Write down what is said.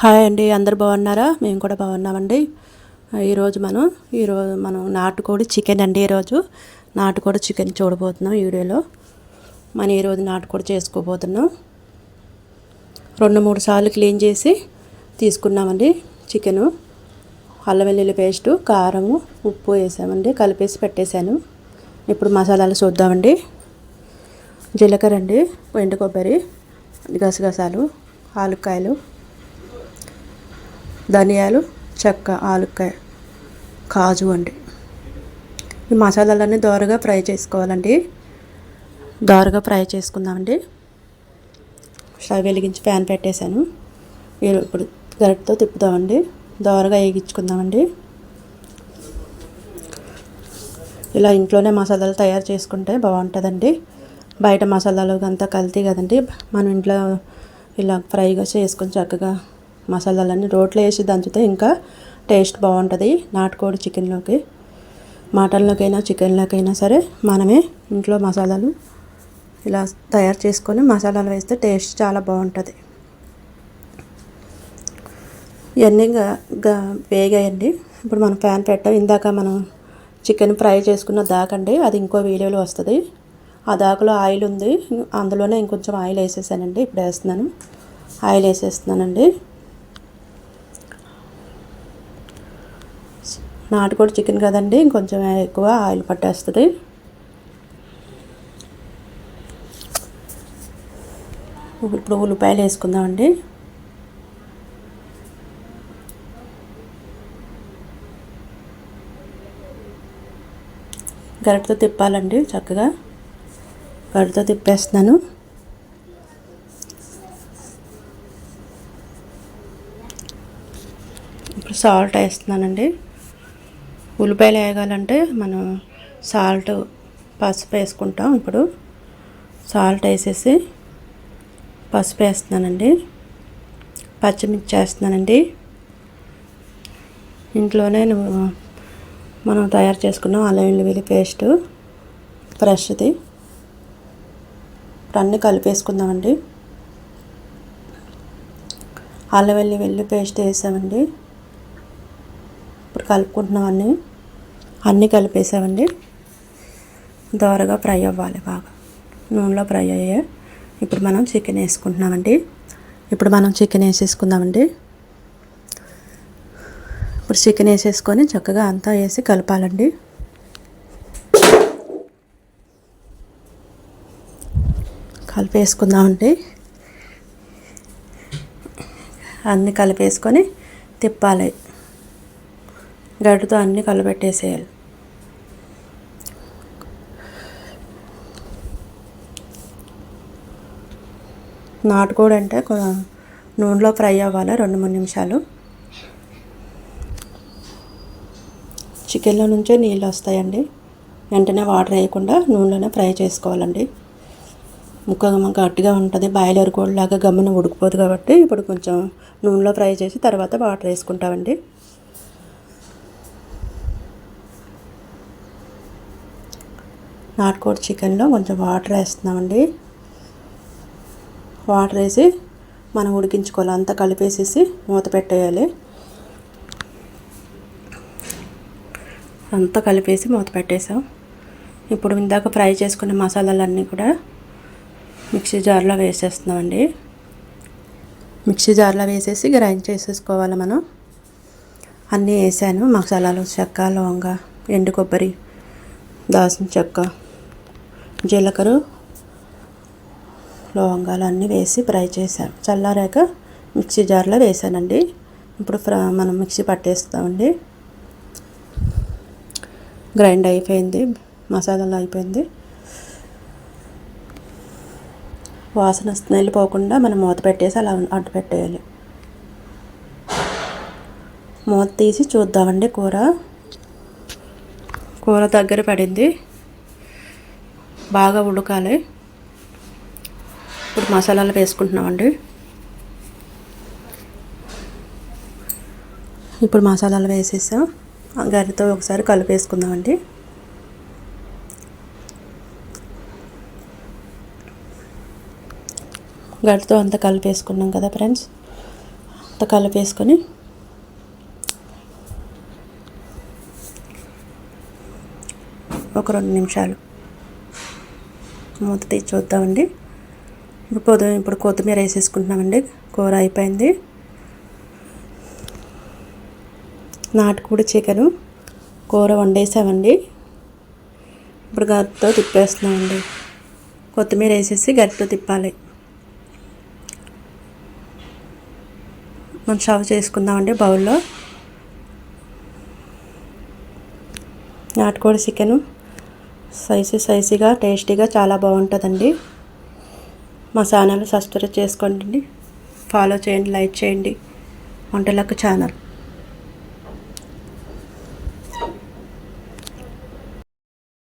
Hi అండి, అందరు బాగున్నారా? మేము కూడా బాగున్నామండి. ఈరోజు మనం నాటుకోడి చికెన్ అండి. ఈరోజు నాటుకోడి చికెన్ చూడబోతున్నాం ఈ వీడియోలో. మనం ఈరోజు నాటుకోడి చేసుకోబోతున్నాం. 2-3 సార్లు క్లీన్ చేసి తీసుకున్నామండి చికెను. అల్లం వెల్లుల్లి పేస్టు, కారము, ఉప్పు వేసామండి, కలిపేసి పెట్టేశాను. ఇప్పుడు మసాలాలు చూద్దామండి. జీలకర్ర అండి, ఎండు కొబ్బరి, గసగసాలు, ఆలుక్కాయలు, ధనియాలు, చెక్క, ఆలుక్కాయ, కాజు అండి. ఈ మసాలాలన్నీ దోరగా ఫ్రై చేసుకోవాలండి. దోరగా ఫ్రై చేసుకుందామండి. స్టవ్ వెలిగించి ప్యాన్ పెట్టేశాను. ఇప్పుడు గరిటతో తిప్పుదామండి. దోరగా వేగించుకుందామండి. ఇలా ఇంట్లోనే మసాలాలు తయారు చేసుకుంటే బాగుంటుందండి. బయట మసాలాలు అంతా కల్తీ కదండి. మనం ఇంట్లో ఇలా ఫ్రైగా చేసుకొని చక్కగా మసాలాలన్నీ రోట్లో వేసి దంచితే ఇంకా టేస్ట్ బాగుంటుంది. నాటుకోడి చికెన్లోకి, మటన్లోకైనా చికెన్లోకైనా సరే మనమే ఇంట్లో మసాలాలు ఇలా తయారు చేసుకొని మసాలాలు వేస్తే టేస్ట్ చాలా బాగుంటుంది. ఇవన్నీ వేగాయండి. ఇప్పుడు మనం ప్యాన్ పెట్టాం. ఇందాక మనం చికెన్ ఫ్రై చేసుకున్న దాకండి, అది ఇంకో వీడియోలో వస్తుంది. ఆ దాకలో ఆయిల్ ఉంది, అందులోనే ఇంకొంచెం ఆయిల్ వేసేసానండి. ఇప్పుడు వేస్తున్నాను, ఆయిల్ వేసేస్తున్నానండి. నాటుకోడి చికెన్ కదండి, ఇంకొంచెం ఎక్కువ ఆయిల్ పట్టేస్తుంది. ఇప్పుడు ఉల్లిపాయలు వేసుకుందామండి. గరిటతో తిప్పాలండి, చక్కగా గరిటతో తిప్పేస్తున్నాను. ఇప్పుడు సాల్ట్ వేస్తున్నానండి. ఉల్లిపాయలు వేగాలంటే మనం సాల్ట్, పసుపు వేసుకుంటాం. ఇప్పుడు సాల్ట్ వేసేసి పసుపు వేస్తున్నానండి. పచ్చిమిర్చి వేస్తున్నానండి. ఇంట్లోనే మనం తయారు చేసుకున్నాం అల్లం వెల్లుల్లి పేస్టు ఫ్రెష్ది. ఇప్పుడు అన్నీ కలిపేసుకుందామండి. అల్లం వెల్లుల్లి పేస్ట్ వేసామండి. ఇప్పుడు కలుపుకుంటున్నాం, అన్నీ కలిపేసామండి. దోరగా ఫ్రై అవ్వాలి, బాగా నూనెలో ఫ్రై అయ్యాయి. ఇప్పుడు మనం చికెన్ వేసుకుంటున్నామండి. ఇప్పుడు మనం చికెన్ వేసేసుకుందామండి. ఇప్పుడు చికెన్ వేసేసుకొని చక్కగా అంతా వేసి కలపాలండి. కలిపేసుకుందామండి. అన్నీ కలిపేసుకొని తిప్పాలి. గడ్డతో అన్నీ కలబెట్టేసేయాలి. నాటుకోడి అంటే నూనెలో ఫ్రై అవ్వాలి 2-3 నిమిషాలు. చికెన్లో నుంచే నీళ్ళు వస్తాయండి. వెంటనే వాటర్ వేయకుండా నూనెలోనే ఫ్రై చేసుకోవాలండి. ముక్క గట్టిగా ఉంటుంది, బాయిలర్ కోడిలాగా గమ్మున ఉడికిపోదు కాబట్టి ఇప్పుడు కొంచెం నూనెలో ఫ్రై చేసి తర్వాత వాటర్ వేసుకుంటామండి. నాటుకోడి చికెన్లో కొంచెం వాటర్ వేస్తున్నామండి. వాటర్ వేసి మనం ఉడికించుకోవాలి. అంతా కలిపేసేసి మూత పెట్టేయాలి. అంతా కలిపేసి మూత పెట్టేసాం. ఇప్పుడు ఇందాక ఫ్రై చేసుకున్న మసాలాలన్నీ కూడా మిక్సీ జార్లో వేసేస్తున్నామండి. మిక్సీ జార్లో వేసేసి గ్రైండ్ చేసేసుకోవాలి. మనం అన్నీ వేసాను మసాలాలు, చెక్క, లవంగ, ఎండు కొబ్బరి, దాల్చిన చెక్క, జీలకర్ర, లవంగాలు అన్నీ వేసి ఫ్రై చేశాను. చల్లారాక మిక్సీ జార్లో వేసానండి. ఇప్పుడు మనం మిక్సీ పట్టేస్తామండి. గ్రైండ్ అయిపోయింది, మసాలాలు అయిపోయింది. వాసన స్మెల్ పోకుండా మనం మూత పెట్టేసి అలా అడ్డు పెట్టేయాలి. మూత తీసి చూద్దామండి. కూర దగ్గర పడింది, బాగా ఉడకాలి. ఇప్పుడు మసాలాలు వేసుకుంటున్నామండి. ఇప్పుడు మసాలాలు వేసేసాం. గరిటతో ఒకసారి కలిపేసుకుందామండి. గరిటతో అంతా కలిపేసుకున్నాం కదా ఫ్రెండ్స్. కలిపేసుకొని ఒక 2 నిమిషాలు మూత తీసి చూద్దామండి. ఇప్పుడు కొత్తిమీర వేసేసుకుంటున్నామండి. కూర అయిపోయింది. నాటుకోడి చికెను కూర వండేసామండి. ఇప్పుడు గరిటెతో తిప్పేస్తున్నామండి. కొత్తిమీర వేసేసి గరిటెతో తిప్పాలి. మనం సర్వ్ చేసుకుందామండి బౌల్లో. నాటుకోడి చికెను స్పైసీగా టేస్టీగా చాలా బాగుంటుందండి. మా ఛానల్ సబ్స్క్రైబ్ చేసుకోండి, ఫాలో చేయండి, లైక్ చేయండి. వంటలకు ఛానల్.